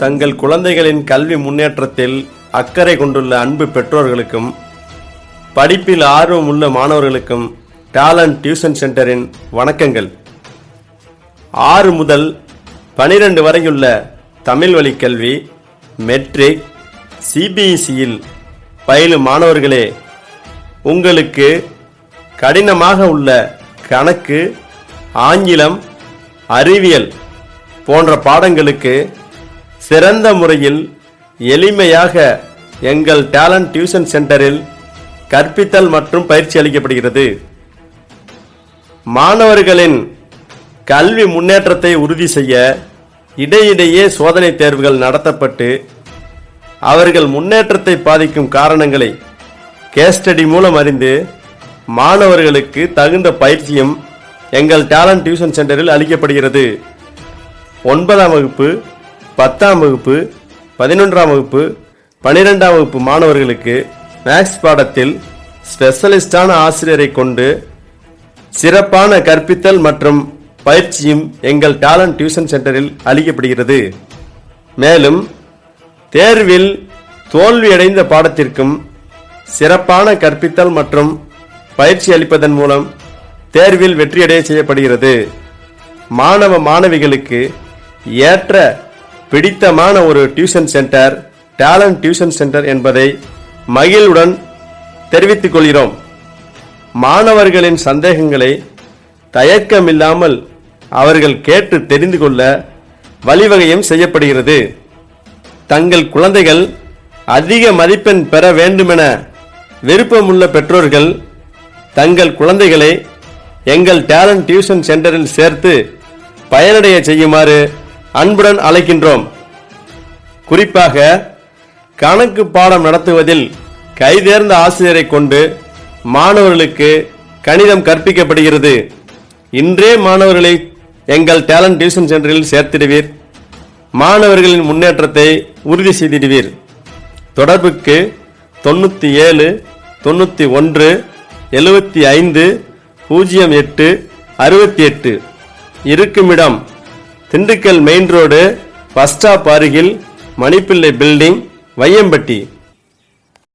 தங்கள் குழந்தைகளின் கல்வி முன்னேற்றத்தில் அக்கறை கொண்டுள்ள அன்பு பெற்றோர்களுக்கும் படிப்பில் ஆர்வம் உள்ள மாணவர்களுக்கும் டேலண்ட் டியூஷன் சென்டரின் வணக்கங்கள். 6 முதல் 12 வரையுள்ள தமிழ் வழி கல்வி, மெட்ரிக், சிபிஎஸ்இயில் பயிலும் மாணவர்களே, உங்களுக்கு கடினமாக உள்ள கணக்கு, ஆங்கிலம், அறிவியல் போன்ற பாடங்களுக்கு சிறந்த முறையில் எளிமையாக எங்கள் டேலண்ட் டியூஷன் சென்டரில் கற்பித்தல் மற்றும் பயிற்சி அளிக்கப்படுகிறது. மாணவர்களின் கல்வி முன்னேற்றத்தை உறுதி செய்ய இடையிடையே சோதனை தேர்வுகள் நடத்தப்பட்டு அவர்கள் முன்னேற்றத்தை பாதிக்கும் காரணங்களை கேஸ் ஸ்டடி மூலம் அறிந்து மாணவர்களுக்கு தகுந்த பயிற்சியும் எங்கள் டேலண்ட் டியூஷன் சென்டரில் அளிக்கப்படுகிறது. 9ஆம் வகுப்பு, 10ஆம் வகுப்பு, 11ஆம் வகுப்பு, 12ஆம் வகுப்பு மாணவர்களுக்கு மேக்ஸ் பாடத்தில் ஸ்பெஷலிஸ்டான ஆசிரியரை கொண்டு சிறப்பான கற்பித்தல் மற்றும் பயிற்சியும் எங்கள் டேலண்ட் டியூஷன் சென்டரில் அளிக்கப்படுகிறது. மேலும் தேர்வில் தோல்வியடைந்த பாடத்திற்கும் சிறப்பான கற்பித்தல் மற்றும் பயிற்சி அளிப்பதன் மூலம் தேர்வில் வெற்றியடைய செய்யப்படுகிறது. மாணவ மாணவிகளுக்கு ஏற்ற பிடித்தமான ஒரு tuition centre talent tuition centre என்பதை மகிழ்வுடன் தெரிவித்துக் கொள்கிறோம். மாணவர்களின் சந்தேகங்களை தயக்கமில்லாமல் அவர்கள் கேட்டு தெரிந்து கொள்ள வழிவகையும் செய்யப்படுகிறது. தங்கள் குழந்தைகள் அதிக மதிப்பெண் பெற வேண்டுமென விருப்பமுள்ள பெற்றோர்கள் தங்கள் குழந்தைகளை எங்கள் டேலண்ட் டியூஷன் சென்டரில் சேர்த்து பயனடைய செய்யுமாறு அன்புடன் அழைக்கின்றோம். குறிப்பாக கணக்கு பாடம் நடத்துவதில் கைதேர்ந்த ஆசிரியரை கொண்டு மாணவர்களுக்கு கணிதம் கற்பிக்கப்படுகிறது. இன்றே மாணவர்களை எங்கள் டேலண்ட் டியூஷன் சென்டரில் சேர்த்திடுவீர். மாணவர்களின் முன்னேற்றத்தை உறுதி செய்திடுவீர். தொடர்புக்கு 97 91 75 08 68. இருக்குமிடம் Dindigul main road, bus stop அருகில், மணிப்பிள்ளை பில்டிங், வையம்பட்டி.